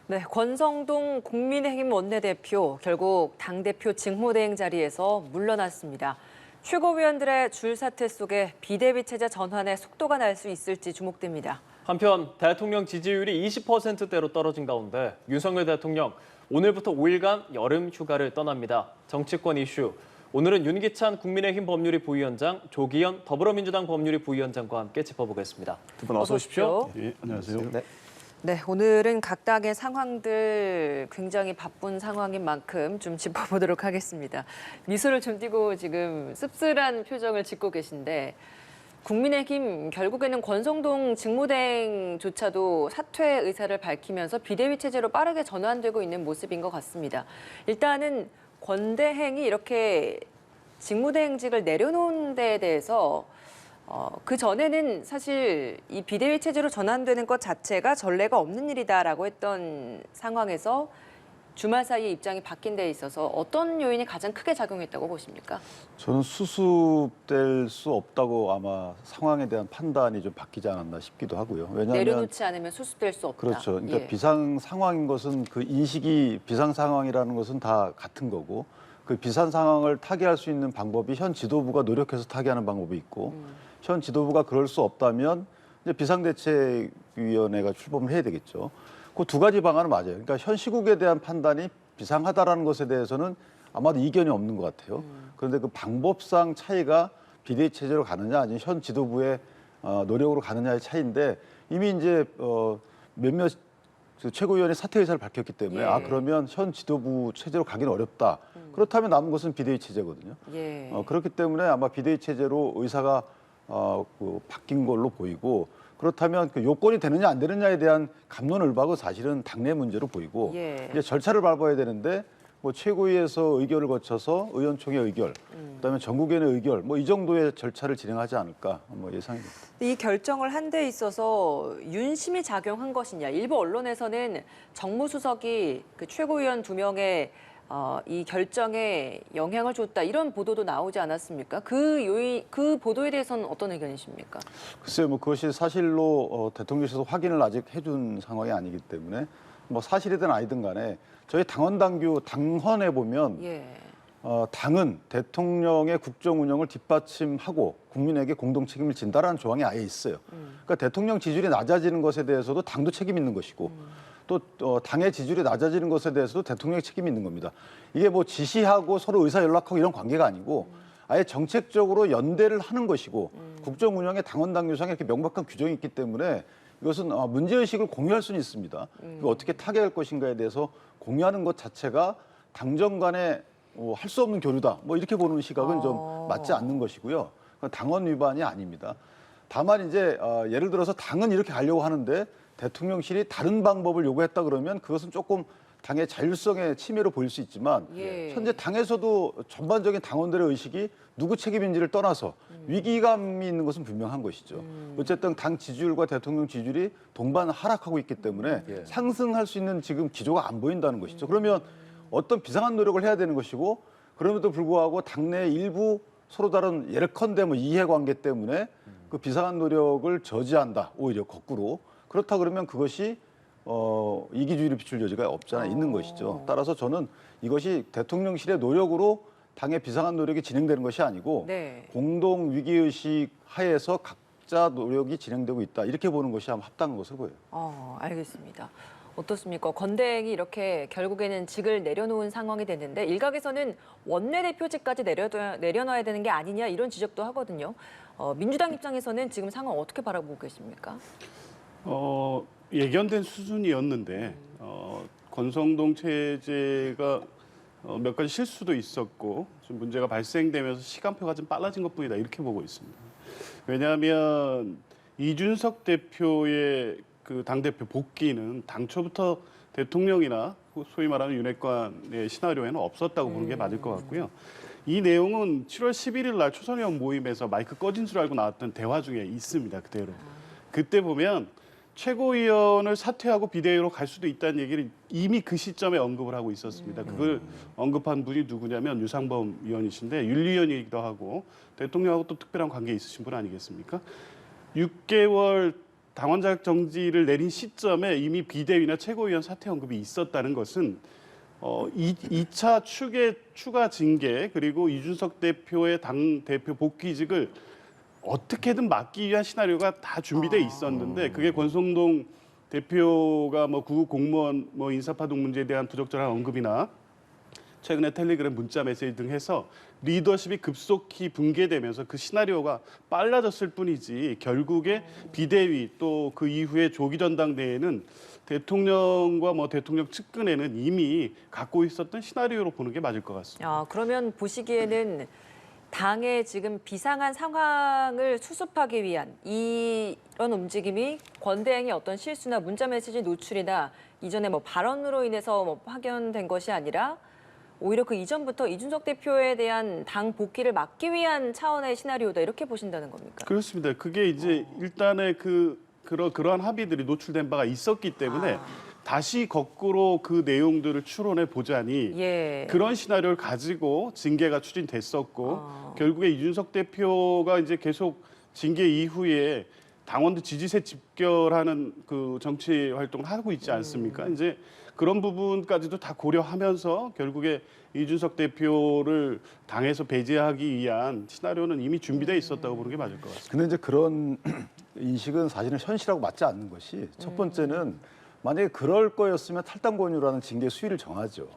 네, 권성동 국민의힘 원내대표 결국 당대표 직무대행 자리에서 물러났습니다. 최고위원들의 줄사퇴 속에 비대위 체제 전환에 속도가 날 수 있을지 주목됩니다. 한편 대통령 지지율이 20%대로 떨어진 가운데 윤석열 대통령 오늘부터 5일간 여름 휴가를 떠납니다. 정치권 이슈. 오늘은 윤기찬 국민의힘 법률위 부위원장, 조기현 더불어민주당 법률위 부위원장과 함께 짚어보겠습니다. 두 분 어서 오십시오. 예, 안녕하세요. 네, 오늘은 각 당의 상황들 굉장히 바쁜 상황인 만큼 좀 짚어보도록 하겠습니다. 미소를 좀 띠고 지금 씁쓸한 표정을 짓고 계신데 국민의힘 결국에는 권성동 직무대행조차도 사퇴 의사를 밝히면서 비대위 체제로 빠르게 전환되고 있는 모습인 것 같습니다. 일단은 권대행이 이렇게 직무대행직을 내려놓은 데에 대해서 그 전에는 사실 이 비대위 체제로 전환되는 것 자체가 전례가 없는 일이다라고 했던 상황에서 주말 사이에 입장이 바뀐 데 있어서 어떤 요인이 가장 크게 작용했다고 보십니까? 저는 수습될 수 없다고 아마 상황에 대한 판단이 좀 바뀌지 않았나 싶기도 하고요. 왜냐하면 내려놓지 않으면 수습될 수 없다. 그렇죠. 그러니까 예. 비상 상황인 것은 그 인식이 비상 상황이라는 것은 다 같은 거고 그 비상 상황을 타개할 수 있는 방법이 현 지도부가 노력해서 타개하는 방법이 있고 현 지도부가 그럴 수 없다면 이제 비상대책위원회가 출범을 해야 되겠죠. 그 두 가지 방안은 맞아요. 그러니까 현 시국에 대한 판단이 비상하다라는 것에 대해서는 아마도 이견이 없는 것 같아요. 그런데 그 방법상 차이가 비대위 체제로 가느냐 아니면 현 지도부의 노력으로 가느냐의 차이인데 이미 이제 몇몇 최고위원이 사퇴 의사를 밝혔기 때문에 예. 그러면 현 지도부 체제로 가기는 어렵다. 그렇다면 남은 것은 비대위 체제거든요. 예. 그렇기 때문에 아마 비대위 체제로 의사가 바뀐 걸로 보이고 그렇다면 그 요건이 되느냐 안 되느냐에 대한 갑론을박은 사실은 당내 문제로 보이고 예. 이제 절차를 밟아야 되는데 뭐 최고위에서 의결을 거쳐서 의원총회 의결, 그다음에 전국위원회 의결 뭐 이 정도의 절차를 진행하지 않을까 뭐 예상입니다. 이 결정을 한 데 있어서 윤심이 작용한 것이냐. 일부 언론에서는 정무수석이 그 최고위원 2명의 이 결정에 영향을 줬다 이런 보도도 나오지 않았습니까? 그 보도에 대해서는 어떤 의견이십니까? 글쎄요, 뭐 그것이 사실로 대통령실에서 확인을 아직 해준 상황이 아니기 때문에 뭐 사실이든 아니든 간에 저희 당원 당규 당헌에 보면 예. 당은 대통령의 국정 운영을 뒷받침하고 국민에게 공동 책임을 진다라는 조항이 아예 있어요. 그러니까 대통령 지지율이 낮아지는 것에 대해서도 당도 책임 있는 것이고 또 당의 지지율이 낮아지는 것에 대해서도 대통령의 책임이 있는 겁니다. 이게 뭐 지시하고 서로 의사 연락하고 이런 관계가 아니고 아예 정책적으로 연대를 하는 것이고 국정 운영의 당원 당규상에 이렇게 명백한 규정이 있기 때문에 이것은 문제의식을 공유할 수는 있습니다. 이거 어떻게 타개할 것인가에 대해서 공유하는 것 자체가 당정 간에 할 수 없는 교류다. 뭐 이렇게 보는 시각은 좀 맞지 않는 것이고요. 당원 위반이 아닙니다. 다만 이제 예를 들어서 당은 이렇게 가려고 하는데 대통령실이 다른 방법을 요구했다 그러면 그것은 조금 당의 자율성의 침해로 보일 수 있지만 예. 현재 당에서도 전반적인 당원들의 의식이 누구 책임인지를 떠나서 위기감이 있는 것은 분명한 것이죠. 어쨌든 당 지지율과 대통령 지지율이 동반 하락하고 있기 때문에 상승할 수 있는 지금 기조가 안 보인다는 것이죠. 그러면 어떤 비상한 노력을 해야 되는 것이고 그럼에도 불구하고 당내 일부 서로 다른 예컨대 뭐 이해관계 때문에 그 비상한 노력을 저지한다. 오히려 거꾸로. 그렇다 그러면 그것이 이기주의를 비출 여지가 없잖아 있는 것이죠. 따라서 저는 이것이 대통령실의 노력으로 당의 비상한 노력이 진행되는 것이 아니고 네. 공동 위기의식 하에서 각자 노력이 진행되고 있다. 이렇게 보는 것이 아마 합당한 것으로 보여요. 알겠습니다. 어떻습니까? 권대행이 이렇게 결국에는 직을 내려놓은 상황이 됐는데 일각에서는 원내대표직까지 내려놔야 되는 게 아니냐 이런 지적도 하거든요. 민주당 입장에서는 지금 상황 어떻게 바라보고 계십니까? 예견된 수준이었는데 권성동 체제가 몇 가지 실수도 있었고 좀 문제가 발생되면서 시간표가 좀 빨라진 것뿐이다 이렇게 보고 있습니다. 왜냐하면 이준석 대표의 그 당대표 복귀는 당초부터 대통령이나 소위 말하는 윤핵관의 시나리오에는 없었다고 보는 게 맞을 것 같고요. 이 내용은 7월 11일 날 초선의원 모임에서 마이크 꺼진 줄 알고 나왔던 대화 중에 있습니다. 그대로. 그때 보면 최고위원을 사퇴하고 비대위로 갈 수도 있다는 얘기를 이미 그 시점에 언급을 하고 있었습니다. 그걸 언급한 분이 누구냐면 유상범 위원이신데 윤리위원이기도 하고 대통령하고 또 특별한 관계 있으신 분 아니겠습니까? 6개월 당원 자격 정지를 내린 시점에 이미 비대위나 최고위원 사퇴 언급이 있었다는 것은 2차 추가 징계 그리고 이준석 대표의 당 대표 복귀직을 어떻게든 막기 위한 시나리오가 다 준비돼 있었는데 그게 권성동 대표가 뭐 구급 공무원 뭐 인사파동 문제에 대한 부적절한 언급이나 최근에 텔레그램 문자 메시지 등 해서 리더십이 급속히 붕괴되면서 그 시나리오가 빨라졌을 뿐이지 결국에 비대위 또 그 이후에 조기 전당대회는 대통령과 뭐 대통령 측근에는 이미 갖고 있었던 시나리오로 보는 게 맞을 것 같습니다. 그러면 보시기에는 당의 지금 비상한 상황을 수습하기 위한 이런 움직임이 권대행의 어떤 실수나 문자 메시지 노출이나 이전에 뭐 발언으로 인해서 뭐 확연된 것이 아니라 오히려 그 이전부터 이준석 대표에 대한 당 복귀를 막기 위한 차원의 시나리오다 이렇게 보신다는 겁니까? 그렇습니다. 그게 이제 일단의 그러한 합의들이 노출된 바가 있었기 때문에 다시 거꾸로 그 내용들을 추론해 보자니 그런 시나리오를 가지고 징계가 추진됐었고 결국에 이준석 대표가 이제 계속 징계 이후에 당원들 지지세 집결하는 그 정치 활동을 하고 있지 않습니까? 이제 그런 부분까지도 다 고려하면서 결국에 이준석 대표를 당에서 배제하기 위한 시나리오는 이미 준비돼 있었다고 보는 게 맞을 것 같습니다. 근데 이제 그런 인식은 사실은 현실하고 맞지 않는 것이 첫 번째는 만약에 그럴 거였으면 탈당 권유라는 징계 수위를 정하죠.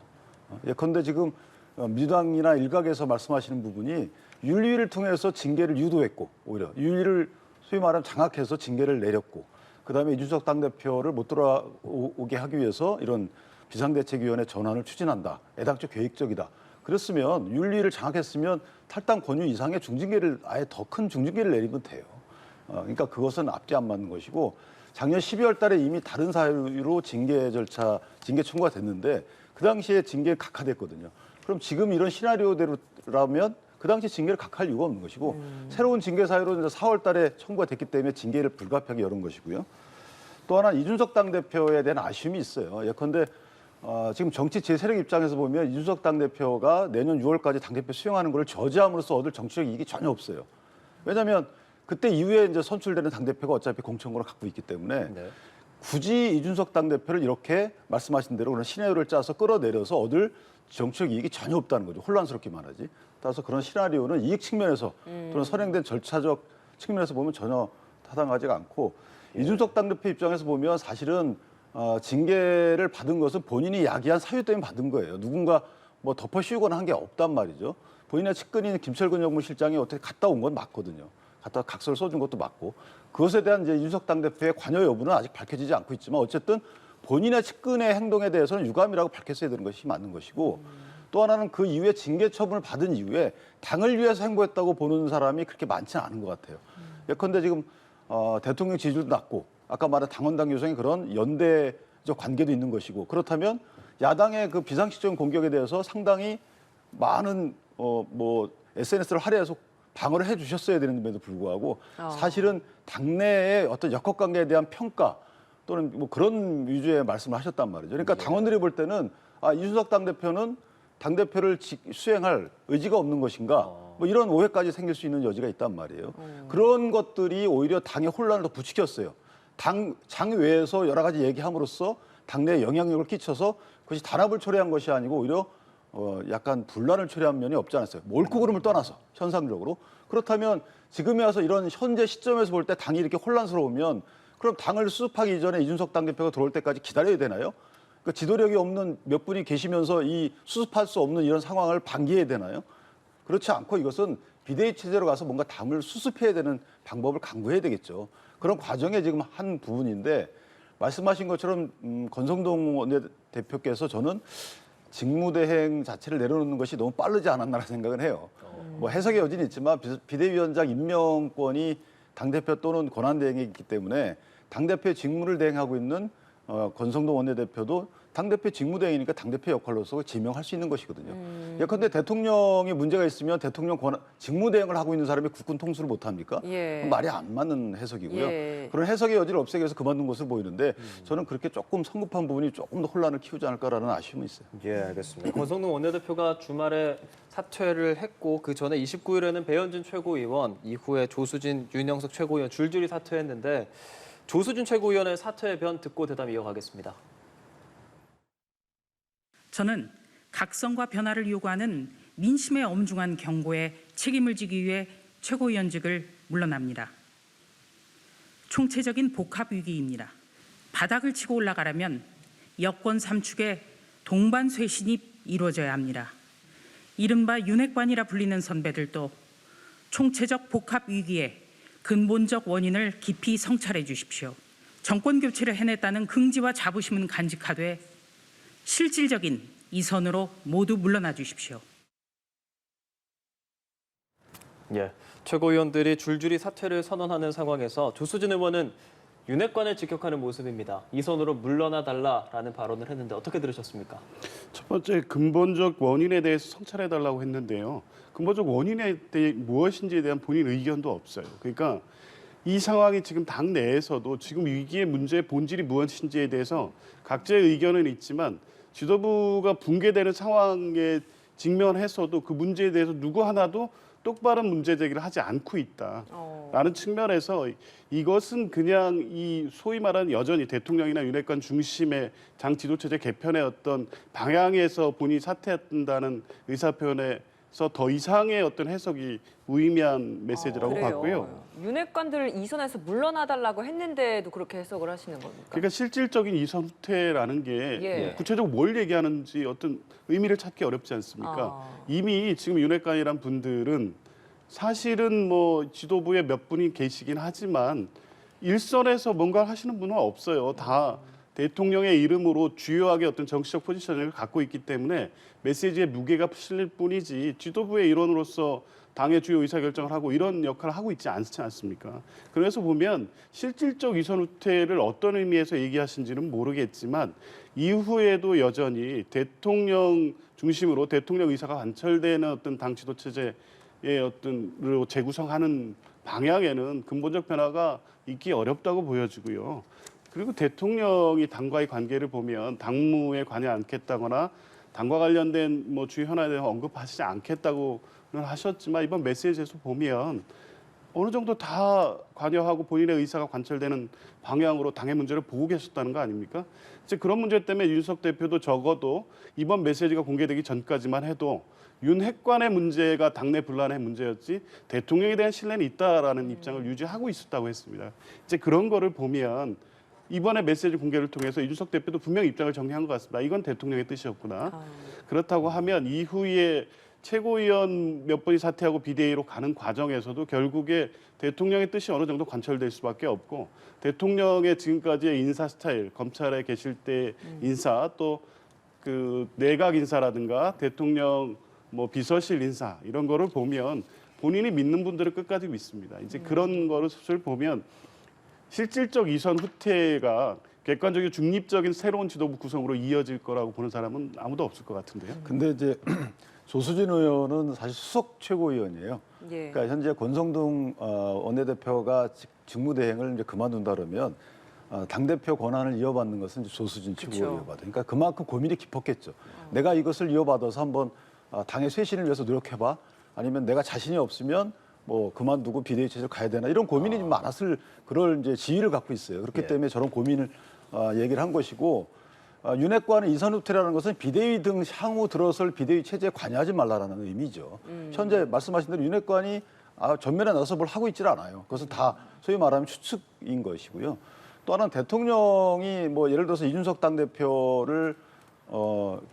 예컨대 지금 민주당이나 일각에서 말씀하시는 부분이 윤리위를 통해서 징계를 유도했고 오히려 윤리를 소위 말하면 장악해서 징계를 내렸고 그다음에 이준석 당대표를 못 돌아오게 하기 위해서 이런 비상대책위원회 전환을 추진한다. 애당초 계획적이다. 그랬으면 윤리를 장악했으면 탈당 권유 이상의 중징계를 아예 더 큰 중징계를 내리면 돼요. 그러니까 그것은 앞뒤 안 맞는 것이고 작년 12월 달에 이미 다른 사유로 징계 청구가 됐는데 그 당시에 징계 각하됐거든요. 그럼 지금 이런 시나리오대로라면 그 당시 징계를 각할 이유가 없는 것이고 새로운 징계 사유로 이제 4월 달에 청구가 됐기 때문에 징계를 불가피하게 열은 것이고요. 또 하나 이준석 당대표에 대한 아쉬움이 있어요. 예컨대 지금 정치 제 세력 입장에서 보면 이준석 당대표가 내년 6월까지 당대표 수용하는 것을 저지함으로써 얻을 정치적 이익이 전혀 없어요. 왜냐하면 그때 이후에 이제 선출되는 당대표가 어차피 공천권을 갖고 있기 때문에 굳이 이준석 당대표를 이렇게 말씀하신 대로 그런 시나리오를 짜서 끌어내려서 얻을 정치적 이익이 전혀 없다는 거죠. 혼란스럽게 말하지. 따라서 그런 시나리오는 이익 측면에서 또는 선행된 절차적 측면에서 보면 전혀 타당하지가 않고 이준석 당대표 입장에서 보면 사실은 징계를 받은 것은 본인이 야기한 사유 때문에 받은 거예요. 누군가 뭐 덮어씌우거나 한 게 없단 말이죠. 본인의 측근인 김철근 정무실장이 어떻게 갔다 온 건 맞거든요. 갔다 각서를 써준 것도 맞고 그것에 대한 이제 이준석 당대표의 관여 여부는 아직 밝혀지지 않고 있지만 어쨌든 본인의 측근의 행동에 대해서는 유감이라고 밝혔어야 되는 것이 맞는 것이고 또 하나는 그 이후에 징계 처분을 받은 이후에 당을 위해서 행보했다고 보는 사람이 그렇게 많지는 않은 것 같아요. 예컨대 지금 대통령 지지율도 낮고 아까 말한 당원당 유성의 그런 연대적 관계도 있는 것이고 그렇다면 야당의 그 비상식적인 공격에 대해서 상당히 많은 뭐 SNS를 할애해서 방어를 해주셨어야 되는데도 불구하고 사실은 당내의 어떤 역학관계에 대한 평가 또는 뭐 그런 위주의 말씀을 하셨단 말이죠. 그러니까 당원들이 볼 때는 이준석 당대표는 당대표를 수행할 의지가 없는 것인가 뭐 이런 오해까지 생길 수 있는 여지가 있단 말이에요. 그런 것들이 오히려 당의 혼란을 더 부추겼어요. 장 외에서 여러 가지 얘기함으로써 당내에 영향력을 끼쳐서 그것이 단합을 초래한 것이 아니고 오히려 약간 분란을 초래한 면이 없지 않았어요. 옳고 그름을 떠나서 현상적으로. 그렇다면 지금에 와서 이런 현재 시점에서 볼 때 당이 이렇게 혼란스러우면 그럼 당을 수습하기 이전에 이준석 당대표가 들어올 때까지 기다려야 되나요? 그러니까 지도력이 없는 몇 분이 계시면서 이 수습할 수 없는 이런 상황을 방기해야 되나요? 그렇지 않고 이것은 비대위 체제로 가서 뭔가 당을 수습해야 되는 방법을 강구해야 되겠죠. 그런 과정의 지금 한 부분인데 말씀하신 것처럼 권성동 원내대표께서 저는 직무대행 자체를 내려놓는 것이 너무 빠르지 않았나라는 생각은 해요. 뭐 해석의 여지는 있지만 비대위원장 임명권이 당대표 또는 권한대행에 있기 때문에 당대표의 직무를 대행하고 있는 권성동 원내대표도 당대표 직무대행이니까 당대표 역할로서 지명할 수 있는 것이거든요. 예컨대 대통령이 문제가 있으면 대통령 직무대행을 하고 있는 사람이 국군 통수를 못합니까? 말이 안 맞는 해석이고요. 그런 해석의 여지를 없애기 위해서 그만둔 것으로 보이는데 저는 그렇게 조금 성급한 부분이 조금 더 혼란을 키우지 않을까라는 아쉬움이 있어요. 예, 알겠습니다. 권성동 원내대표가 주말에 사퇴를 했고 그 전에 29일에는 배현진 최고위원, 이후에 조수진, 윤영석 최고위원 줄줄이 사퇴했는데 조수진 최고위원의 사퇴의 변 듣고 대담 이어가겠습니다. 저는 각성과 변화를 요구하는 민심의 엄중한 경고에 책임을 지기 위해 최고위원직을 물러납니다. 총체적인 복합 위기입니다. 바닥을 치고 올라가려면 여권 삼축의 동반쇄신이 이루어져야 합니다. 이른바 윤핵관이라 불리는 선배들도 총체적 복합 위기의 근본적 원인을 깊이 성찰해 주십시오. 정권 교체를 해냈다는 긍지와 자부심은 간직하되 실질적인 이선으로 모두 물러나 주십시오. 예, 최고위원들이 줄줄이 사퇴를 선언하는 상황에서 조수진 의원은 윤핵관을 직격하는 모습입니다. 이선으로 물러나 달라라는 발언을 했는데 어떻게 들으셨습니까? 첫 번째 근본적 원인에 대해서 성찰해달라고 했는데요. 근본적 원인에 대해 무엇인지에 대한 본인 의견도 없어요. 그러니까 이 상황이 지금 당 내에서도 지금 위기의 문제의 본질이 무엇인지에 대해서 각자의 의견은 있지만 지도부가 붕괴되는 상황에 직면해서도 그 문제에 대해서 누구 하나도 똑바른 문제 제기를 하지 않고 있다라는 측면에서 이것은 그냥 이 소위 말하는 여전히 대통령이나 윤핵관 중심의 당 지도체제 개편의 어떤 방향에서 본인이 사퇴한다는 의사표현에서 더 이상의 어떤 해석이 무의미한 메시지라고 그래요. 봤고요. 윤핵관들을 이선에서 물러나달라고 했는데도 그렇게 해석을 하시는 겁니까? 그러니까 실질적인 이선 후퇴라는 게 예. 구체적으로 뭘 얘기하는지 어떤 의미를 찾기 어렵지 않습니까? 이미 지금 윤핵관이란 분들은 사실은 뭐 지도부에 몇 분이 계시긴 하지만 일선에서 뭔가 하시는 분은 없어요. 다 대통령의 이름으로 주요하게 어떤 정치적 포지션을 갖고 있기 때문에 메시지에 무게가 실릴 뿐이지 지도부의 일원으로서 당의 주요 의사결정을 하고 이런 역할을 하고 있지 않지 않습니까? 그래서 보면 실질적 이선 후퇴를 어떤 의미에서 얘기하신지는 모르겠지만 이후에도 여전히 대통령 중심으로 대통령 의사가 관철되는 어떤 당 지도 체제의 어떤으로 재구성하는 방향에는 근본적 변화가 있기 어렵다고 보여지고요. 그리고 대통령이 당과의 관계를 보면 당무에 관여 않겠다거나 당과 관련된 뭐 주요 현안에 대해서 언급하시지 않겠다고는 하셨지만 이번 메시지에서 보면 어느 정도 다 관여하고 본인의 의사가 관철되는 방향으로 당의 문제를 보고 계셨다는 거 아닙니까? 이제 그런 문제 때문에 윤석 대표도 적어도 이번 메시지가 공개되기 전까지만 해도 윤핵관의 문제가 당내 분란의 문제였지 대통령에 대한 신뢰는 있다라는 입장을 유지하고 있었다고 했습니다. 이제 그런 거를 보면 이번에 메시지 공개를 통해서 이준석 대표도 분명히 입장을 정리한 것 같습니다. 이건 대통령의 뜻이었구나. 그렇다고 하면 이후에 최고위원 몇 분이 사퇴하고 비대위로 가는 과정에서도 결국에 대통령의 뜻이 어느 정도 관철될 수밖에 없고 대통령의 지금까지의 인사 스타일, 검찰에 계실 때 인사 또 그 내각 인사라든가 대통령 뭐 비서실 인사 이런 거를 보면 본인이 믿는 분들을 끝까지 믿습니다. 이제 그런 거를 보면 실질적 이선 후퇴가 객관적이고 중립적인 새로운 지도부 구성으로 이어질 거라고 보는 사람은 아무도 없을 것 같은데요. 근데 이제 조수진 의원은 사실 수석 최고위원이에요. 예. 그러니까 현재 권성동 원내대표가 직무대행을 이제 그만둔다 그러면 당대표 권한을 이어받는 것은 이제 조수진 최고위원이 이어받아요. 그러니까 그만큼 고민이 깊었겠죠. 내가 이것을 이어받아서 한번 당의 쇄신을 위해서 노력해봐. 아니면 내가 자신이 없으면 뭐 그만두고 비대위 체제로 가야 되나 이런 고민이 좀 많았을 그럴 이제 지위를 갖고 있어요. 그렇기 때문에 저런 고민을 얘기를 한 것이고 윤핵관의 이선 후퇴라는 것은 비대위 등 향후 들어설 비대위 체제에 관여하지 말라라는 의미죠. 현재 말씀하신 대로 윤핵관이 전면에 나서서 뭘 하고 있질 않아요. 그것은 다 소위 말하면 추측인 것이고요. 또 하나는 대통령이 뭐 예를 들어서 이준석 당대표를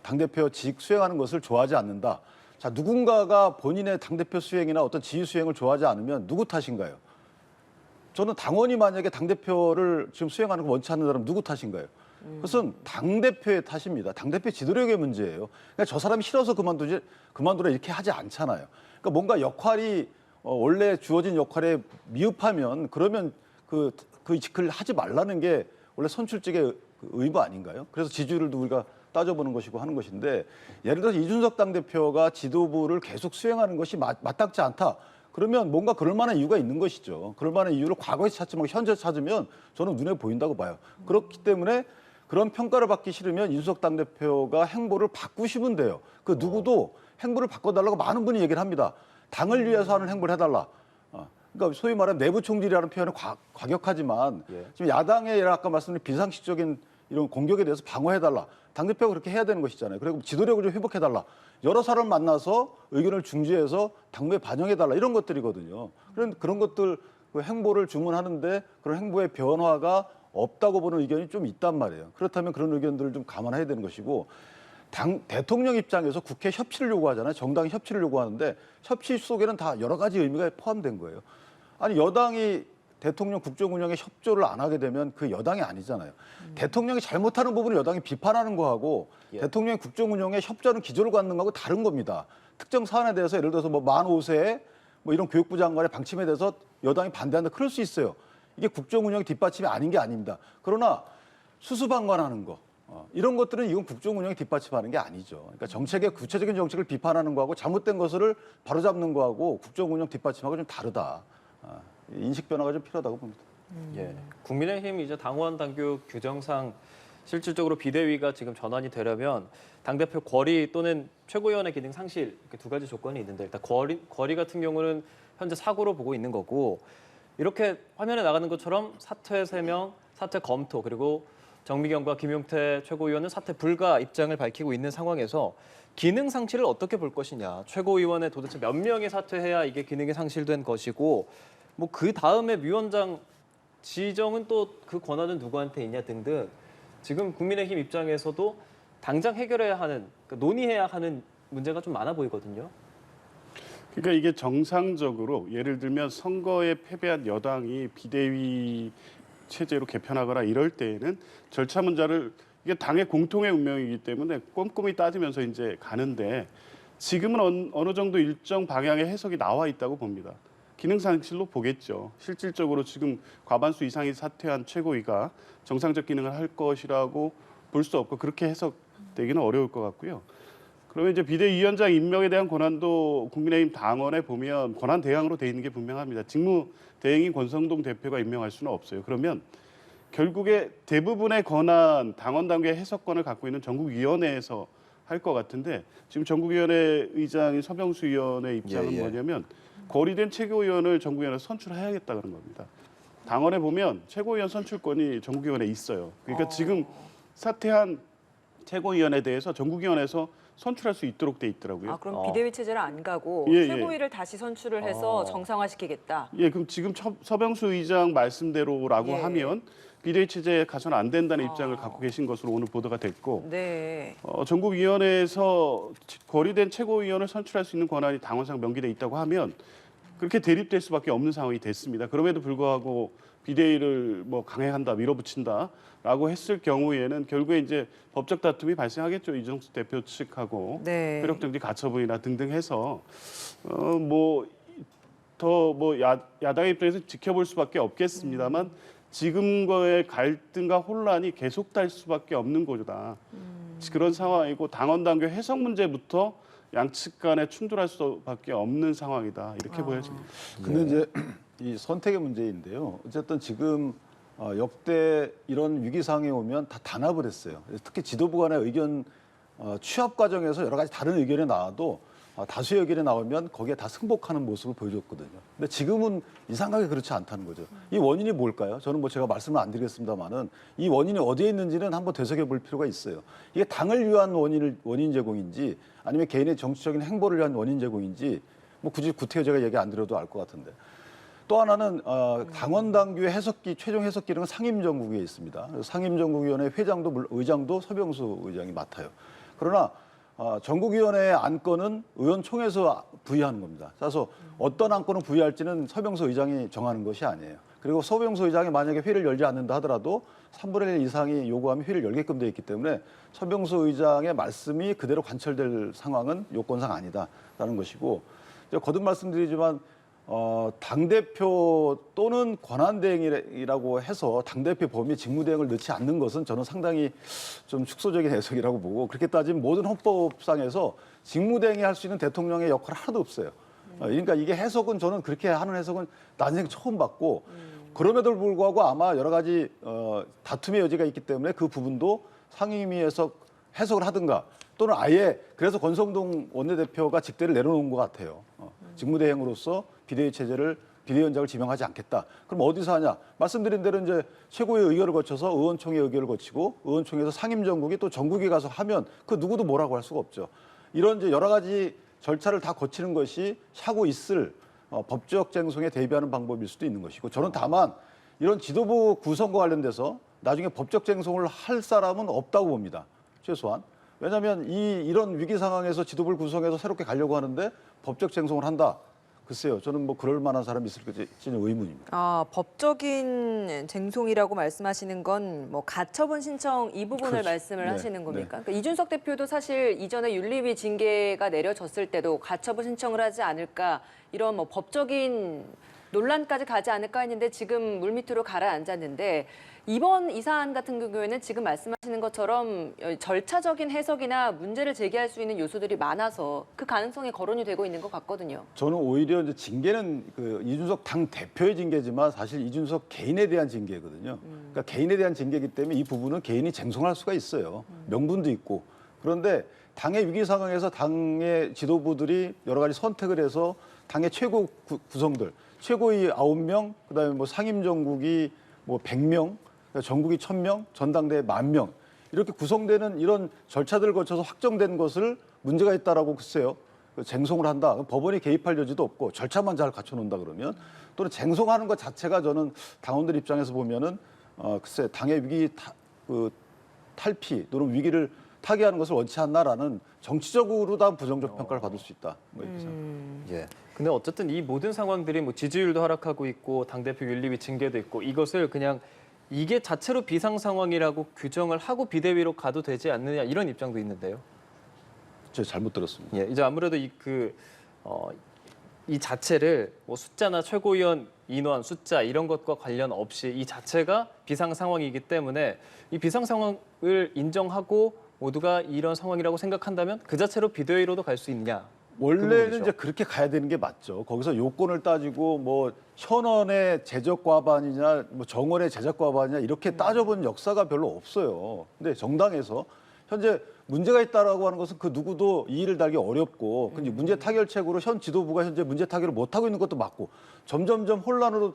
당대표직 수행하는 것을 좋아하지 않는다. 자, 누군가가 본인의 당대표 수행이나 어떤 지휘 수행을 좋아하지 않으면 누구 탓인가요? 저는 당원이 만약에 당대표를 지금 수행하는 걸 원치 않는 사람 누구 탓인가요? 그것은 당대표의 탓입니다. 당대표 지도력의 문제예요. 그러니까 저 사람이 싫어서 그만두라 이렇게 하지 않잖아요. 그러니까 뭔가 역할이 원래 주어진 역할에 미흡하면 그러면 그 직을 하지 말라는 게 원래 선출직의 의무 아닌가요? 그래서 지지율도 우리가 따져보는 것이고 하는 것인데 예를 들어서 이준석 당대표가 지도부를 계속 수행하는 것이 마땅치 않다. 그러면 뭔가 그럴 만한 이유가 있는 것이죠. 그럴 만한 이유를 과거에서 찾지 말고 현재 찾으면 저는 눈에 보인다고 봐요. 그렇기 때문에 그런 평가를 받기 싫으면 이준석 당대표가 행보를 바꾸시면 돼요. 그 누구도 행보를 바꿔달라고 많은 분이 얘기를 합니다. 당을 위해서 하는 행보를 해달라. 그러니까 소위 말하는 내부 총질이라는 표현은 과격하지만 예. 지금 야당의 아까 말씀드린 비상식적인 이런 공격에 대해서 방어해달라. 당대표가 그렇게 해야 되는 것이잖아요. 그리고 지도력을 좀 회복해달라. 여러 사람 만나서 의견을 중지해서 당무에 반영해달라. 이런 것들이거든요. 그런 것들 그 행보를 주문하는데 그런 행보의 변화가 없다고 보는 의견이 좀 있단 말이에요. 그렇다면 그런 의견들을 좀 감안해야 되는 것이고 대통령 입장에서 국회 협치를 요구하잖아요. 정당이 협치를 요구하는데 협치 속에는 다 여러 가지 의미가 포함된 거예요. 아니 여당이 대통령 국정 운영에 협조를 안 하게 되면 그 여당이 아니잖아요. 대통령이 잘못하는 부분을 여당이 비판하는 거하고 예. 대통령의 국정 운영에 협조하는 기조를 갖는 거하고 다른 겁니다. 특정 사안에 대해서 예를 들어서 뭐 만 5세에 뭐 이런 교육부 장관의 방침에 대해서 여당이 반대한다. 그럴 수 있어요. 이게 국정 운영의 뒷받침이 아닌 게 아닙니다. 그러나 수수방관하는 거 이런 것들은 이건 국정 운영에 뒷받침하는 게 아니죠. 그러니까 정책의 구체적인 정책을 비판하는 거하고 잘못된 것을 바로잡는 거하고 국정 운영 뒷받침하고 좀 다르다. 인식 변화가 좀 필요하다고 봅니다. 예. 국민의힘 이제 당원 당규 규정상 실질적으로 비대위가 지금 전환이 되려면 당대표 거리 또는 최고위원회 기능 상실 이렇게 두 가지 조건이 있는데 일단 거리 같은 경우는 현재 사고로 보고 있는 거고 이렇게 화면에 나가는 것처럼 사퇴 3명, 사퇴 검토 그리고 정미경과 김용태 최고위원은 사퇴 불가 입장을 밝히고 있는 상황에서 기능 상실을 어떻게 볼 것이냐. 최고위원회 도대체 몇 명이 사퇴해야 이게 기능이 상실된 것이고 뭐 그 다음에 위원장 지정은 또 그 권한은 누구한테 있냐 등등 지금 국민의힘 입장에서도 당장 해결해야 하는 그러니까 논의해야 하는 문제가 좀 많아 보이거든요. 그러니까 이게 정상적으로 예를 들면 선거에 패배한 여당이 비대위 체제로 개편하거나 이럴 때에는 절차 문제를 이게 당의 공통의 운명이기 때문에 꼼꼼히 따지면서 이제 가는데 지금은 어느 정도 일정 방향의 해석이 나와 있다고 봅니다. 기능 상실로 보겠죠. 실질적으로 지금 과반수 이상이 사퇴한 최고위가 정상적 기능을 할 것이라고 볼 수 없고 그렇게 해석되기는 어려울 것 같고요. 그러면 이제 비대위원장 임명에 대한 권한도 국민의힘 당원에 보면 권한 대항으로 돼 있는 게 분명합니다. 직무 대행인 권성동 대표가 임명할 수는 없어요. 그러면 결국에 대부분의 권한 당원 단계의 해석권을 갖고 있는 전국위원회에서 할 것 같은데 지금 전국위원회 의장인 서병수 위원의 입장은 뭐냐면 거리된 최고위원을 전국위원회 선출해야겠다 그런 겁니다. 당원에 보면 최고위원 선출권이 전국위원회에 있어요. 그러니까 지금 사퇴한 최고위원에 대해서 전국위원회에서 선출할 수 있도록 돼 있더라고요. 아, 그럼 비대위 체제를 안 가고 예, 예. 최고위를 다시 선출을 해서 정상화시키겠다. 예, 그럼 지금 서병수 의장 말씀대로라고 예. 하면 비대위 체제에 가서는 안 된다는 입장을 갖고 계신 것으로 오늘 보도가 됐고 네. 전국위원회에서 거리된 최고위원을 선출할 수 있는 권한이 당원상 명기돼 있다고 하면 그렇게 대립될 수밖에 없는 상황이 됐습니다. 그럼에도 불구하고 비대위를 뭐 강행한다, 밀어붙인다라고 했을 경우에는 결국에 이제 법적 다툼이 발생하겠죠. 이정수 대표 측하고 네. 효력정지 가처분이나 등등 해서 야당의 입장에서 지켜볼 수밖에 없겠습니다만 지금과의 갈등과 혼란이 계속될 수밖에 없는 거다. 그런 상황이고 당원 당규 해석 문제부터 양측 간에 충돌할 수밖에 없는 상황이다. 이렇게 보여집니다. 근데 이제 이 선택의 문제인데요. 어쨌든 지금 역대 이런 위기 상황에 오면 다 단합을 했어요. 특히 지도부 간의 의견 취합 과정에서 여러 가지 다른 의견이 나와도 다수의 의견이 나오면 거기에 다 승복하는 모습을 보여줬거든요. 근데 지금은 이상하게 그렇지 않다는 거죠. 이 원인이 뭘까요? 저는 뭐 제가 말씀을 안 드리겠습니다만은 이 원인이 어디에 있는지는 한번 되새겨볼 필요가 있어요. 이게 당을 위한 원인 제공인지 아니면 개인의 정치적인 행보를 위한 원인 제공인지 뭐 굳이 구태여 제가 얘기 안 드려도 알 것 같은데. 또 하나는 당원 당규의 최종 해석기능은 상임정국위에 있습니다. 상임정국위원회 의장도 서병수 의장이 맡아요. 그러나 전국위원회의 안건은 의원총회에서 부의하는 겁니다. 그래서 어떤 안건을 부의할지는 서병수 의장이 정하는 것이 아니에요. 그리고 서병수 의장이 만약에 회의를 열지 않는다 하더라도 3분의 1 이상이 요구하면 회의를 열게끔 되어 있기 때문에 서병수 의장의 말씀이 그대로 관철될 상황은 요건상 아니다라는 것이고 거듭 말씀드리지만 당대표 또는 권한대행이라고 해서 당대표 범위에 직무대행을 넣지 않는 것은 저는 상당히 좀 축소적인 해석이라고 보고 그렇게 따지면 모든 헌법상에서 직무대행이 할 수 있는 대통령의 역할 하나도 없어요. 그러니까 이게 해석은 저는 그렇게 하는 해석은 난생 처음 봤고 그럼에도 불구하고 아마 여러 가지 다툼의 여지가 있기 때문에 그 부분도 상임위에서 해석을 하든가 또는 아예 그래서 권성동 원내대표가 직대를 내려놓은 것 같아요. 직무대행으로서 비대위 체제를 비대위원장을 지명하지 않겠다. 그럼 어디서 하냐? 말씀드린 대로 이제 최고의 의결을 거쳐서 의원총회 의결을 거치고 의원총회에서 상임정국이 또 전국에 가서 하면 그 누구도 뭐라고 할 수가 없죠. 이런 이제 여러 가지 절차를 다 거치는 것이 하고 있을 법적 쟁송에 대비하는 방법일 수도 있는 것이고 저는 다만 이런 지도부 구성과 관련돼서 나중에 법적 쟁송을 할 사람은 없다고 봅니다. 최소한. 왜냐하면 이런 위기 상황에서 지도부를 구성해서 새롭게 가려고 하는데 법적 쟁송을 한다. 글쎄요. 저는 뭐 그럴 만한 사람이 있을지는 의문입니다. 법적인 쟁송이라고 말씀하시는 건 뭐 가처분 신청 이 부분을 그렇죠. 말씀을 네, 하시는 겁니까? 네. 그러니까 이준석 대표도 사실 이전에 윤리위 징계가 내려졌을 때도 가처분 신청을 하지 않을까 이런 뭐 법적인 논란까지 가지 않을까 했는데 지금 물밑으로 가라앉았는데 이번 이 사안 같은 경우에는 지금 말씀하시는 것처럼 절차적인 해석이나 문제를 제기할 수 있는 요소들이 많아서 그 가능성이 거론이 되고 있는 것 같거든요. 저는 오히려 이제 징계는 그 이준석 당 대표의 징계지만 사실 이준석 개인에 대한 징계거든요. 그러니까 개인에 대한 징계이기 때문에 이 부분은 개인이 쟁송할 수가 있어요. 명분도 있고. 그런데 당의 위기 상황에서 당의 지도부들이 여러 가지 선택을 해서 당의 최고 구성들, 최고위 9명, 그다음에 뭐 상임정국이 뭐 100명, 전국이 1000명, 전당대회 10,000명 이렇게 구성되는 이런 절차들을 거쳐서 확정된 것을 문제가 있다라고 글쎄요. 쟁송을 한다. 법원이 개입할 여지도 없고 절차만 잘 갖춰놓는다 그러면 또는 쟁송하는 것 자체가 저는 당원들 입장에서 보면은 글쎄 당의 위기 탈피 또는 위기를 타개하는 것을 원치 않나라는 정치적으로 다 부정적 평가를 받을 수 있다. 뭐 이렇게 생각합니다. 예. 근데 어쨌든 이 모든 상황들이 뭐 지지율도 하락하고 있고 당대표 윤리위 징계도 있고 이것을 그냥 이게 자체로 비상 상황이라고 규정을 하고 비대위로 가도 되지 않느냐 이런 입장도 있는데요. 제가 잘못 들었습니다. 예, 이제 아무래도 이 자체를 뭐 숫자나 최고위원 인원 숫자 이런 것과 관련 없이 이 자체가 비상 상황이기 때문에 이 비상 상황을 인정하고 모두가 이런 상황이라고 생각한다면 그 자체로 비대위로도 갈 수 있느냐? 원래는 부분이죠. 이제 그렇게 가야 되는 게 맞죠. 거기서 요건을 따지고 뭐 현원의 재적 과반이냐, 뭐 정원의 재적 과반이냐 이렇게 따져본 역사가 별로 없어요. 근데 정당에서 현재 문제가 있다라고 하는 것은 그 누구도 이의를 달기 어렵고, 근데 문제 타결책으로 현 지도부가 현재 문제 타결을 못 하고 있는 것도 맞고, 점점점 혼란으로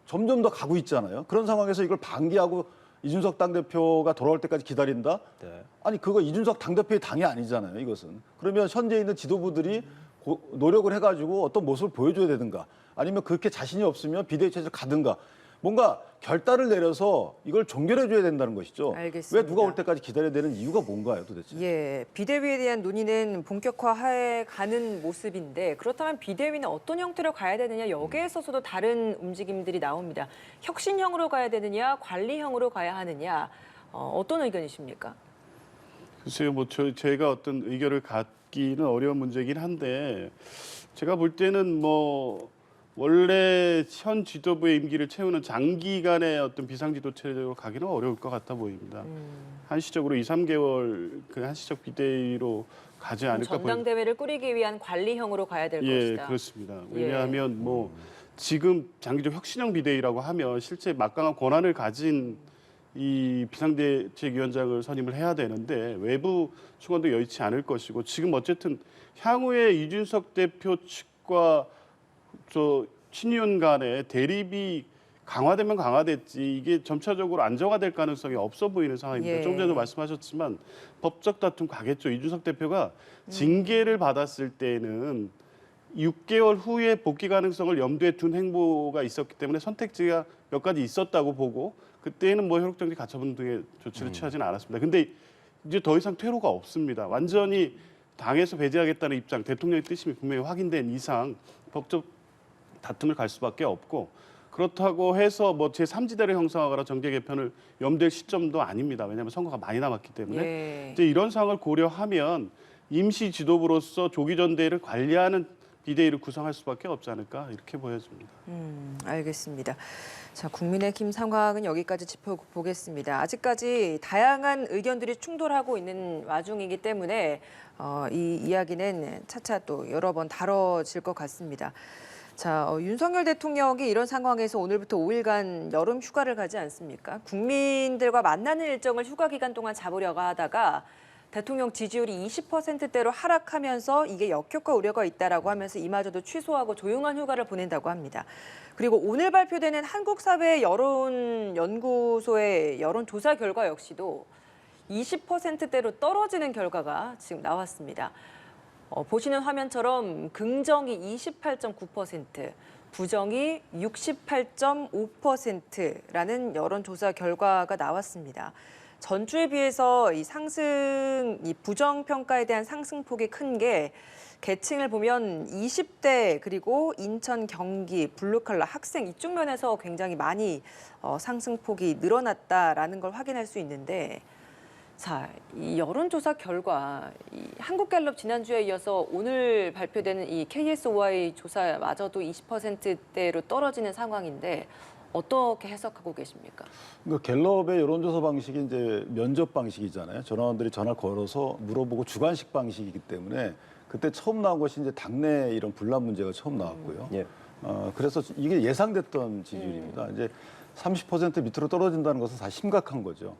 점점 더 가고 있잖아요. 그런 상황에서 이걸 방기하고 이준석 당대표가 돌아올 때까지 기다린다? 네. 아니 그거 이준석 당대표의 당이 아니잖아요. 이것은. 그러면 현재 있는 지도부들이 노력을 해가지고 어떤 모습을 보여줘야 되든가 아니면 그렇게 자신이 없으면 비대위 체제로 가든가 뭔가 결단을 내려서 이걸 종결해줘야 된다는 것이죠. 알겠습니다. 왜 누가 올 때까지 기다려야 되는 이유가 뭔가요 도대체? 예, 비대위에 대한 논의는 본격화해 가는 모습인데 그렇다면 비대위는 어떤 형태로 가야 되느냐 여기에 있어서도 다른 움직임들이 나옵니다. 혁신형으로 가야 되느냐 관리형으로 가야 하느냐 어떤 의견이십니까? 글쎄요, 뭐 제가 어떤 의견을 갖기는 어려운 문제긴 한데 제가 볼 때는 뭐 원래 현 지도부의 임기를 채우는 장기간의 어떤 비상지도체제로 가기는 어려울 것 같아 보입니다. 한시적으로 2, 3개월 그 한시적 비대위로 가지 않을까 보입니다. 전당대회를 꾸리기 위한 관리형으로 가야 될 예, 것이다. 그렇습니다. 예. 왜냐하면 뭐 지금 장기적 혁신형 비대위라고 하면 실제 막강한 권한을 가진 이 비상대책위원장을 선임을 해야 되는데 외부 충원도 여의치 않을 것이고 지금 어쨌든 향후에 이준석 대표 측과 친윤 간의 대립이 강화되면 강화됐지 이게 점차적으로 안정화될 가능성이 없어 보이는 상황입니다. 예. 좀 전에도 말씀하셨지만 법적 다툼 가겠죠. 이준석 대표가 징계를 받았을 때는 6개월 후에 복귀 가능성을 염두에 둔 행보가 있었기 때문에 선택지가 몇 가지 있었다고 보고 그때는 뭐 혈육정지 가처분 등의 조치를 취하지는 않았습니다. 근데 이제 더 이상 퇴로가 없습니다. 완전히 당에서 배제하겠다는 입장, 대통령의 뜻이 분명히 확인된 이상 법적 다툼을 갈 수밖에 없고 그렇다고 해서 뭐 제3지대를 형성하거나 정계 개편을 염두할 시점도 아닙니다. 왜냐하면 선거가 많이 남았기 때문에 예. 이제 이런 상황을 고려하면 임시 지도부로서 조기 전대회를 관리하는 비대위를 구성할 수밖에 없지 않을까 이렇게 보여집니다. 알겠습니다. 자, 국민의힘 상황은 여기까지 짚어보겠습니다. 아직까지 다양한 의견들이 충돌하고 있는 와중이기 때문에 이 이야기는 차차 또 여러 번 다뤄질 것 같습니다. 자, 윤석열 대통령이 이런 상황에서 오늘부터 5일간 여름 휴가를 가지 않습니까? 국민들과 만나는 일정을 휴가 기간 동안 잡으려고 하다가 대통령 지지율이 20%대로 하락하면서 이게 역효과 우려가 있다라고 하면서 이마저도 취소하고 조용한 휴가를 보낸다고 합니다. 그리고 오늘 발표되는 한국사회 여론연구소의 여론조사 결과 역시도 20%대로 떨어지는 결과가 지금 나왔습니다. 보시는 화면처럼 긍정이 28.9%, 부정이 68.5%라는 여론조사 결과가 나왔습니다. 전주에 비해서 이 부정 평가에 대한 상승폭이 큰 게 계층을 보면 20대 그리고 인천, 경기, 블루칼라 학생 이쪽 면에서 굉장히 많이 상승폭이 늘어났다라는 걸 확인할 수 있는데, 자, 이 여론조사 결과 한국갤럽 지난주에 이어서 오늘 발표되는 이 KSOI 조사마저도 20%대로 떨어지는 상황인데 어떻게 해석하고 계십니까? 그러니까 갤럽의 여론조사 방식이 이제 면접 방식이잖아요. 전화원들이 전화 걸어서 물어보고 주관식 방식이기 때문에 그때 처음 나온 것이 이제 당내 이런 분란 문제가 처음 나왔고요. 예. 그래서 이게 예상됐던 지지율입니다. 이제 30% 밑으로 떨어진다는 것은 사실 심각한 거죠.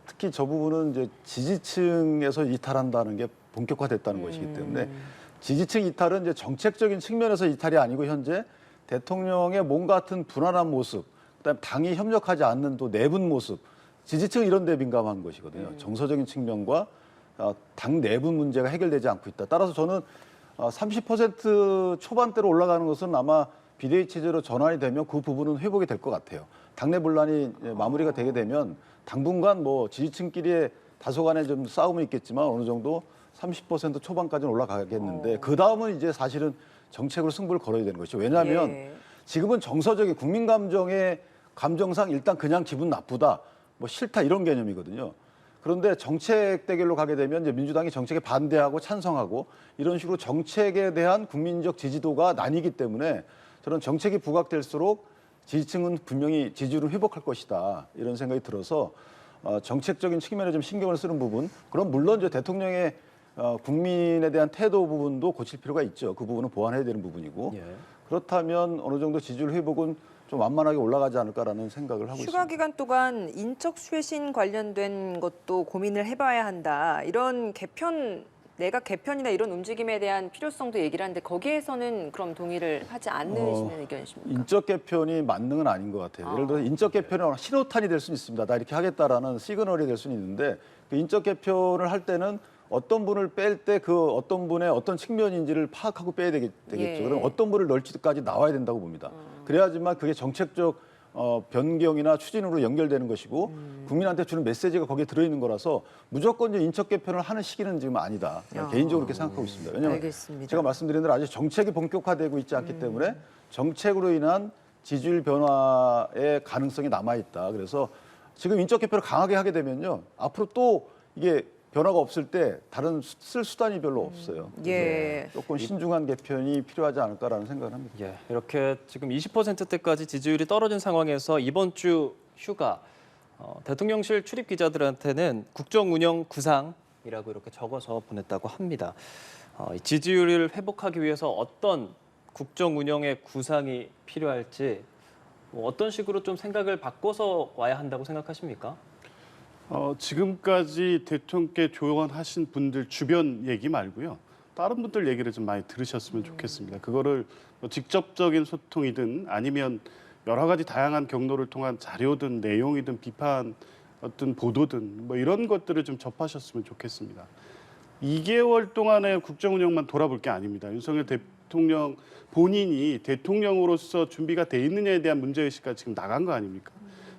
특히 저 부분은 이제 지지층에서 이탈한다는 게 본격화됐다는 것이기 때문에 지지층 이탈은 이제 정책적인 측면에서 이탈이 아니고 현재 대통령의 몸 같은 불안한 모습, 그다음에 당이 협력하지 않는 또 내분 모습, 지지층 이런 데 민감한 것이거든요. 정서적인 측면과 당 내분 문제가 해결되지 않고 있다. 따라서 저는 30% 초반대로 올라가는 것은 아마 비대위 체제로 전환이 되면 그 부분은 회복이 될 것 같아요. 당내 분란이 마무리가 되게 되면 당분간 뭐 지지층끼리의 다소간의 좀 싸움은 있겠지만 어느 정도 30% 초반까지는 올라가겠는데 그 다음은 이제 사실은 정책으로 승부를 걸어야 되는 것이죠. 왜냐하면 예. 지금은 정서적인 국민 감정상 일단 그냥 기분 나쁘다, 뭐 싫다 이런 개념이거든요. 그런데 정책 대결로 가게 되면 이제 민주당이 정책에 반대하고 찬성하고 이런 식으로 정책에 대한 국민적 지지도가 나뉘기 때문에 저는 정책이 부각될수록 지지층은 분명히 지지율을 회복할 것이다 이런 생각이 들어서 정책적인 측면에 좀 신경을 쓰는 부분, 그럼 물론 이제 대통령의 국민에 대한 태도 부분도 고칠 필요가 있죠. 그 부분은 보완해야 되는 부분이고 예. 그렇다면 어느 정도 지지율 회복은 좀 완만하게 올라가지 않을까라는 생각을 하고 휴가 있습니다. 기간 동안 인적 쇄신 관련된 것도 고민을 해봐야 한다. 이런 내각 개편이나 이런 움직임에 대한 필요성도 얘기를 하는데 거기에서는 그럼 동의를 하지 않으시는 의견이십니까? 인적 개편이 만능은 아닌 것 같아요. 예를 들어 인적 개편은 신호탄이 될 수는 있습니다. 나 이렇게 하겠다라는 시그널이 될 수는 있는데 그 인적 개편을 할 때는 어떤 분을 뺄 때 그 어떤 분의 어떤 측면인지를 파악하고 빼야 되겠죠. 예. 그럼 어떤 분을 넣을지까지 나와야 된다고 봅니다. 그래야지만 그게 정책적 변경이나 추진으로 연결되는 것이고 국민한테 주는 메시지가 거기에 들어있는 거라서 무조건 이제 인적 개편을 하는 시기는 지금 아니다. 개인적으로 그렇게 생각하고 있습니다. 왜냐하면 알겠습니다. 제가 말씀드린 대로 아직 정책이 본격화되고 있지 않기 때문에 정책으로 인한 지지율 변화의 가능성이 남아있다. 그래서 지금 인적 개편을 강하게 하게 되면요. 앞으로 또 이게 변화가 없을 때 다른 쓸 수단이 별로 없어요. 그래서 예. 조금 신중한 개편이 필요하지 않을까라는 생각을 합니다. 예, 이렇게 지금 20%대까지 지지율이 떨어진 상황에서 이번 주 휴가 대통령실 출입 기자들한테는 국정운영 구상이라고 이렇게 적어서 보냈다고 합니다. 이 지지율을 회복하기 위해서 어떤 국정운영의 구상이 필요할지 어떤 식으로 좀 생각을 바꿔서 와야 한다고 생각하십니까? 지금까지 대통령께 조언하신 분들 주변 얘기 말고요. 다른 분들 얘기를 좀 많이 들으셨으면 좋겠습니다. 그거를 뭐 직접적인 소통이든 아니면 여러 가지 다양한 경로를 통한 자료든 내용이든 비판 어떤 보도든 뭐 이런 것들을 좀 접하셨으면 좋겠습니다. 2개월 동안의 국정운영만 돌아볼 게 아닙니다. 윤석열 대통령 본인이 대통령으로서 준비가 돼 있느냐에 대한 문제의식가 지금 나간 거 아닙니까?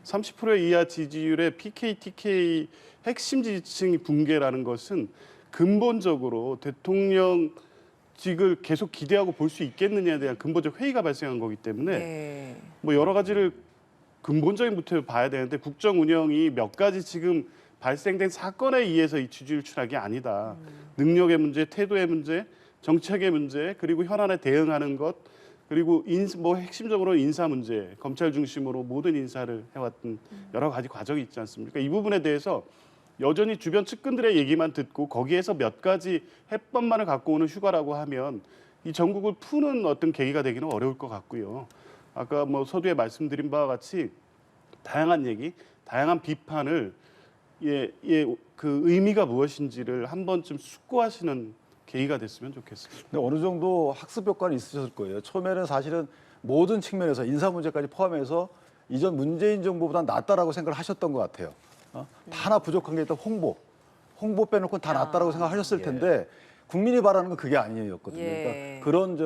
30% 이하 지지율의 PK, TK 핵심 지지층이 붕괴라는 것은 근본적으로 대통령직을 계속 기대하고 볼 수 있겠느냐에 대한 근본적 회의가 발생한 거기 때문에 예. 뭐 여러 가지를 근본적인 부터 봐야 되는데 국정 운영이 몇 가지 지금 발생된 사건에 의해서 이 지지율 추락이 아니다. 능력의 문제, 태도의 문제, 정책의 문제, 그리고 현안에 대응하는 것, 그리고 뭐 핵심적으로 인사 문제, 검찰 중심으로 모든 인사를 해왔던 여러 가지 과정이 있지 않습니까? 이 부분에 대해서 여전히 주변 측근들의 얘기만 듣고 거기에서 몇 가지 해법만을 갖고 오는 휴가라고 하면 이 전국을 푸는 어떤 계기가 되기는 어려울 것 같고요. 아까 뭐 서두에 말씀드린 바와 같이 다양한 얘기, 다양한 비판을 그 의미가 무엇인지를 한 번쯤 숙고하시는 계기가 됐으면 좋겠습니다. 근데 어느 정도 학습 효과는 있으셨을 거예요. 처음에는 사실은 모든 측면에서 인사 문제까지 포함해서 이전 문재인 정부보다 낫다라고 생각을 하셨던 것 같아요. 다 하나 부족한 게 일단 홍보 빼놓고 다 낫다라고 생각하셨을 텐데 국민이 바라는 건 그게 아니었거든요. 예. 그러니까 그런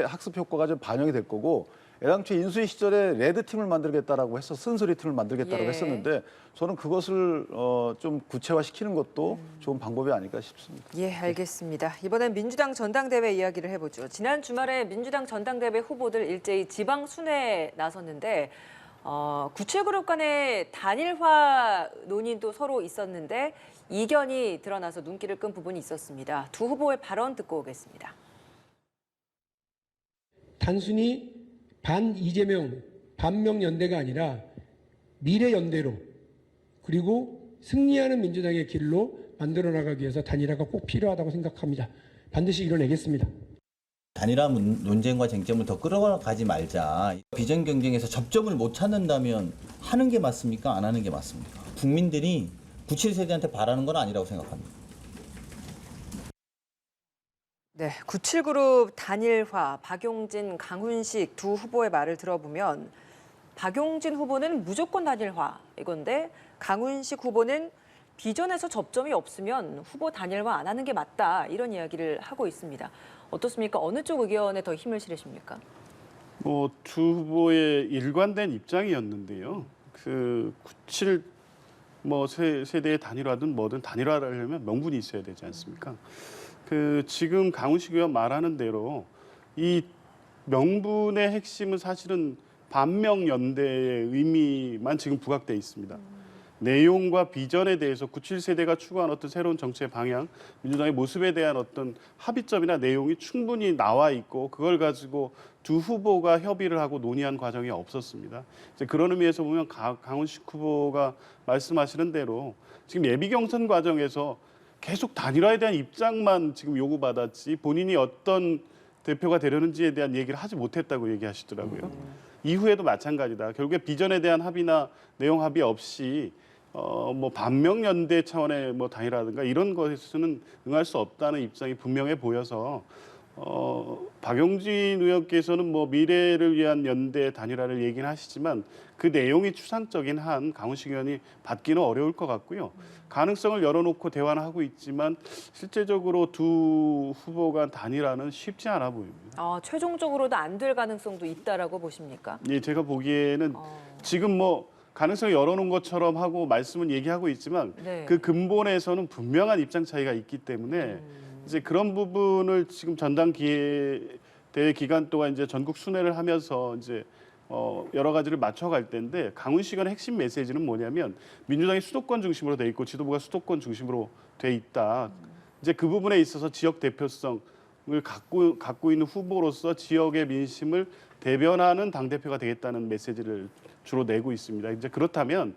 학습 효과가 좀 반영이 될 거고 애당초 인수위 시절에 레드 팀을 만들겠다라고 해서 쓴소리 팀을 만들겠다라고 예. 했었는데 저는 그것을 좀 구체화시키는 것도 좋은 방법이 아닐까 싶습니다. 예, 알겠습니다. 이번엔 민주당 전당대회 이야기를 해보죠. 지난 주말에 민주당 전당대회 후보들 일제히 지방 순회에 나섰는데 97그룹 간의 단일화 논의도 서로 있었는데 이견이 드러나서 눈길을 끈 부분이 있었습니다. 두 후보의 발언 듣고 오겠습니다. 단순히 반 이재명, 반명 연대가 아니라 미래 연대로 그리고 승리하는 민주당의 길로 만들어 나가기 위해서 단일화가 꼭 필요하다고 생각합니다. 반드시 이뤄내겠습니다. 단일화 논쟁과 쟁점을 더 끌어가지 말자. 비전 경쟁에서 접점을 못 찾는다면 하는 게 맞습니까? 안 하는 게 맞습니까? 국민들이 97세대한테 바라는 건 아니라고 생각합니다. 네, 97그룹 단일화, 박용진, 강훈식 두 후보의 말을 들어보면 박용진 후보는 무조건 단일화 이건데 강훈식 후보는 비전에서 접점이 없으면 후보 단일화 안 하는 게 맞다 이런 이야기를 하고 있습니다. 어떻습니까? 어느 쪽 의견에 더 힘을 실으십니까? 두 후보의 일관된 입장이었는데요. 그 97 세대의 단일화든 뭐든 단일화를 하려면 명분이 있어야 되지 않습니까? 지금 강훈식 의원 말하는 대로 이 명분의 핵심은 사실은 반명 연대의 의미만 지금 부각돼 있습니다. 내용과 비전에 대해서 97세대가 추구한 어떤 새로운 정치의 방향, 민주당의 모습에 대한 어떤 합의점이나 내용이 충분히 나와 있고 그걸 가지고 두 후보가 협의를 하고 논의한 과정이 없었습니다. 이제 그런 의미에서 보면 강훈식 후보가 말씀하시는 대로 지금 예비 경선 과정에서 계속 단일화에 대한 입장만 지금 요구받았지 본인이 어떤 대표가 되려는지에 대한 얘기를 하지 못했다고 얘기하시더라고요. 이후에도 마찬가지다. 결국에 비전에 대한 합의나 내용 합의 없이 반명연대 차원의 단일화라든가 이런 것에서는 응할 수 없다는 입장이 분명해 보여서 박용진 의원께서는 미래를 위한 연대 단일화를 얘기는 하시지만 그 내용이 추상적인 한 강훈식 의원이 받기는 어려울 것 같고요. 가능성을 열어놓고 대화는 하고 있지만 실제적으로 두 후보 간 단일화는 쉽지 않아 보입니다. 최종적으로도 안 될 가능성도 있다라고 보십니까? 예, 제가 보기에는 지금 가능성을 열어놓은 것처럼 하고 말씀은 얘기하고 있지만 네. 그 근본에서는 분명한 입장 차이가 있기 때문에 이제 그런 부분을 지금 전당대회 기간 동안 이제 전국 순회를 하면서 이제 여러 가지를 맞춰갈 텐데 강훈식 의원의 핵심 메시지는 뭐냐면 민주당이 수도권 중심으로 돼 있고 지도부가 수도권 중심으로 돼 있다. 이제 그 부분에 있어서 지역 대표성을 갖고 있는 후보로서 지역의 민심을 대변하는 당대표가 되겠다는 메시지를 주로 내고 있습니다. 이제 그렇다면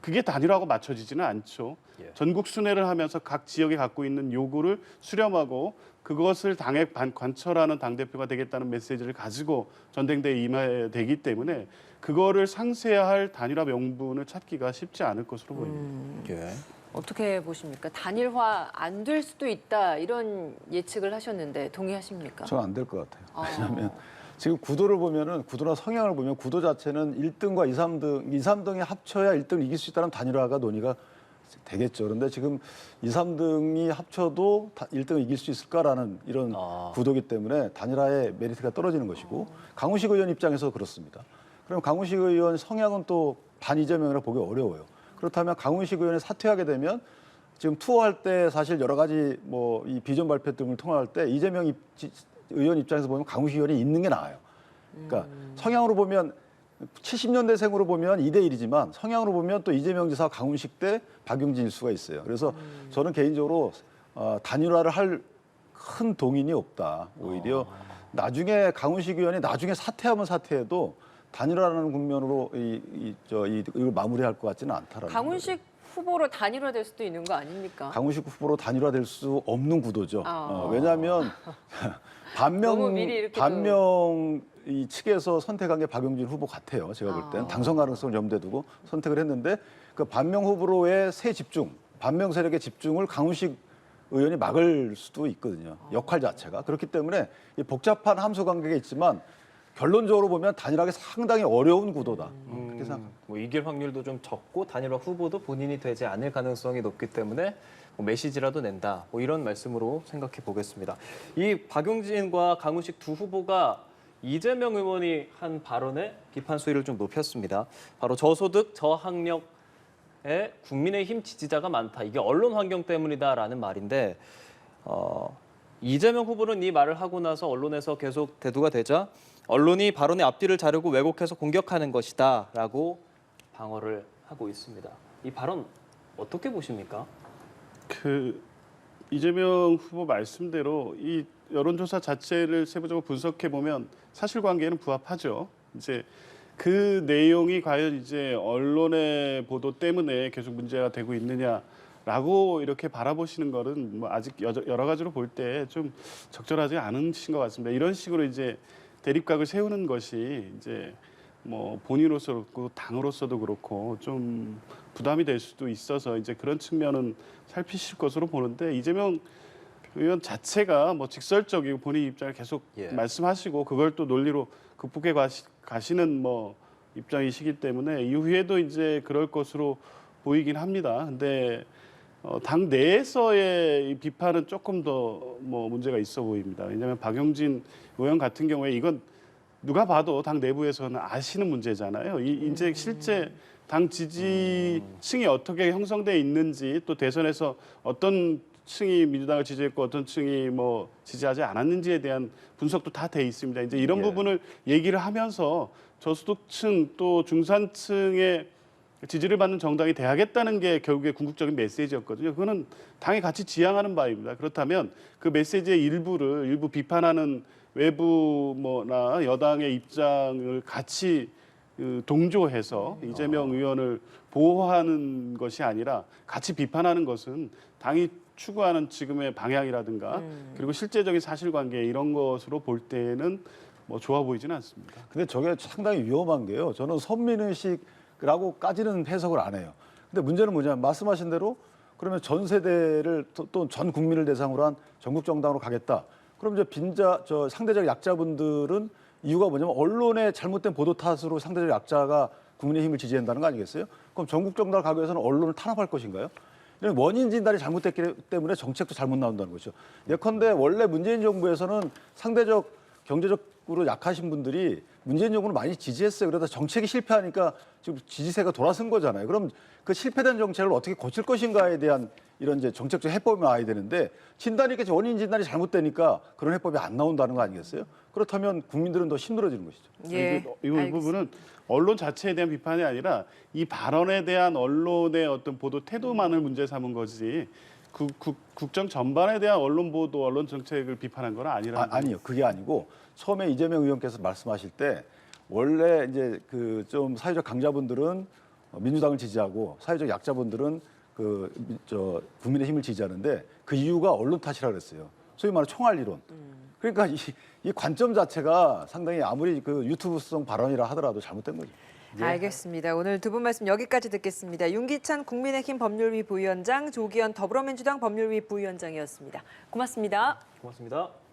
그게 단일화하고 맞춰지지는 않죠. 전국 순회를 하면서 각 지역에 갖고 있는 요구를 수렴하고 그것을 당에 관철하는 당대표가 되겠다는 메시지를 가지고 전당대회에 임해야 되기 때문에 그거를 상쇄할 단일화 명분을 찾기가 쉽지 않을 것으로 보입니다. 어떻게 보십니까? 단일화 안 될 수도 있다 이런 예측을 하셨는데 동의하십니까? 저는 안 될 것 같아요. 왜냐하면 지금 구도를 보면은 구도나 성향을 보면 구도 자체는 1등과 2, 3등이 합쳐야 1등을 이길 수 있다는 단일화가 논의가 되겠죠. 그런데 지금 2, 3등이 합쳐도 1등을 이길 수 있을까라는 이런 구도이기 때문에 단일화의 메리트가 떨어지는 것이고 강훈식 의원 입장에서 그렇습니다. 그럼 강훈식 의원 성향은 또 반이재명이라 보기 어려워요. 그렇다면 강훈식 의원이 사퇴하게 되면 지금 투어할 때 사실 여러 가지 이 비전 발표 등을 통할 때 이재명 의원 입장에서 보면 강훈식 의원이 있는 게 나아요. 그러니까 성향으로 보면 70년대생으로 보면 2대1이지만 성향으로 보면 또 이재명 지사 강훈식 대 박용진일 수가 있어요. 그래서 저는 개인적으로 단일화를 할 큰 동인이 없다. 오히려 나중에 강훈식 의원이 나중에 사퇴하면 사퇴해도 단일화라는 국면으로 이걸 마무리할 것 같지는 않다라는 강훈식 후보로 단일화될 수도 있는 거 아닙니까? 강훈식 후보로 단일화될 수 없는 구도죠. 왜냐하면 반명 이 측에서 선택한 게 박용진 후보 같아요. 제가 볼 때는 당선 가능성을 염두에 두고 선택을 했는데 그 반명 후보로의 새 집중, 반명 세력의 집중을 강훈식 의원이 막을 수도 있거든요. 역할 자체가. 그렇기 때문에 이 복잡한 함수 관계가 있지만 결론적으로 보면 단일하기 상당히 어려운 구도다. 그렇게 생각합니다. 뭐 이길 확률도 좀 적고 단일화 후보도 본인이 되지 않을 가능성이 높기 때문에 뭐 메시지라도 낸다. 뭐 이런 말씀으로 생각해 보겠습니다. 이 박용진과 강훈식 두 후보가 이재명 의원이 한 발언에 비판 수위를 좀 높였습니다. 바로 저소득, 저학력의 국민의힘 지지자가 많다. 이게 언론 환경 때문이다라는 말인데 이재명 후보는 이 말을 하고 나서 언론에서 계속 대두가 되자 언론이 발언의 앞뒤를 자르고 왜곡해서 공격하는 것이다라고 방어를 하고 있습니다. 이 발언 어떻게 보십니까? 이재명 후보 말씀대로 이 여론조사 자체를 세부적으로 분석해 보면 사실관계에는 부합하죠. 이제 그 내용이 과연 이제 언론의 보도 때문에 계속 문제가 되고 있느냐라고 이렇게 바라보시는 거는 뭐 아직 여러 가지로 볼 때 좀 적절하지 않으신 것 같습니다. 이런 식으로 이제 대립각을 세우는 것이 이제 뭐 본인으로서도 그렇고 당으로서도 그렇고 좀 부담이 될 수도 있어서 이제 그런 측면은 살피실 것으로 보는데 이재명 의원 자체가 뭐 직설적이고 본인 입장을 계속 말씀하시고 그걸 또 논리로 극복해 가시는 뭐 입장이시기 때문에 이후에도 이제 그럴 것으로 보이긴 합니다. 근데 당 내에서의 이 비판은 조금 더 뭐 문제가 있어 보입니다. 왜냐하면 박용진 의원 같은 경우에 이건 누가 봐도 당 내부에서는 아시는 문제잖아요. 이제 실제 당 지지층이 어떻게 형성돼 있는지 또 대선에서 어떤 층이 민주당을 지지했고 어떤 층이 뭐 지지하지 않았는지에 대한 분석도 다 돼 있습니다. 이제 이런 부분을 얘기를 하면서 저소득층 또 중산층의 지지를 받는 정당이 돼야겠다는 게 결국에 궁극적인 메시지였거든요. 그거는 당이 같이 지향하는 바입니다. 그렇다면 그 메시지의 일부 비판하는 외부 뭐나 여당의 입장을 같이 동조해서 이재명 의원을 보호하는 것이 아니라 같이 비판하는 것은 당이 추구하는 지금의 방향이라든가 그리고 실제적인 사실관계 이런 것으로 볼 때는 뭐 좋아 보이지는 않습니다. 근데 저게 상당히 위험한 게요. 저는 선민의식이라고까지는 해석을 안 해요. 근데 문제는 뭐냐면 말씀하신 대로 그러면 전 세대를 또 전 국민을 대상으로 한 전국 정당으로 가겠다. 그럼 이제 상대적 약자분들은 이유가 뭐냐면 언론의 잘못된 보도 탓으로 상대적 약자가 국민의힘을 지지한다는 거 아니겠어요? 그럼 전국 정당을 가기 위해서는 언론을 탄압할 것인가요? 이런 원인 진단이 잘못됐기 때문에 정책도 잘못 나온다는 거죠. 예컨대 원래 문재인 정부에서는 상대적 경제적으로 약하신 분들이 문재인 정부를 많이 지지했어요. 그러다 정책이 실패하니까 지금 지지세가 돌아선 거잖아요. 그럼 그 실패된 정책을 어떻게 고칠 것인가에 대한 이런 이제 정책적 해법이 나와야 되는데 진단이 원인 진단이 잘못되니까 그런 해법이 안 나온다는 거 아니겠어요? 그렇다면 국민들은 더 힘들어지는 것이죠. 예, 이 부분은 언론 자체에 대한 비판이 아니라 이 발언에 대한 언론의 어떤 보도 태도만을 문제 삼은 거지 국정 전반에 대한 언론 보도, 언론 정책을 비판한 건 아니라는 아니요, 그게 아니고 처음에 이재명 의원께서 말씀하실 때 원래 이제 그 좀 사회적 강자분들은 민주당을 지지하고 사회적 약자분들은 국민의힘을 지지하는데 그 이유가 언론 탓이라 그랬어요. 소위 말하는 총알 이론. 그러니까 이 관점 자체가 상당히 아무리 그 유튜브성 발언이라 하더라도 잘못된 거죠. 알겠습니다. 오늘 두 분 말씀 여기까지 듣겠습니다. 윤기찬 국민의힘 법률위 부위원장, 조기현 더불어민주당 법률위 부위원장이었습니다. 고맙습니다. 고맙습니다.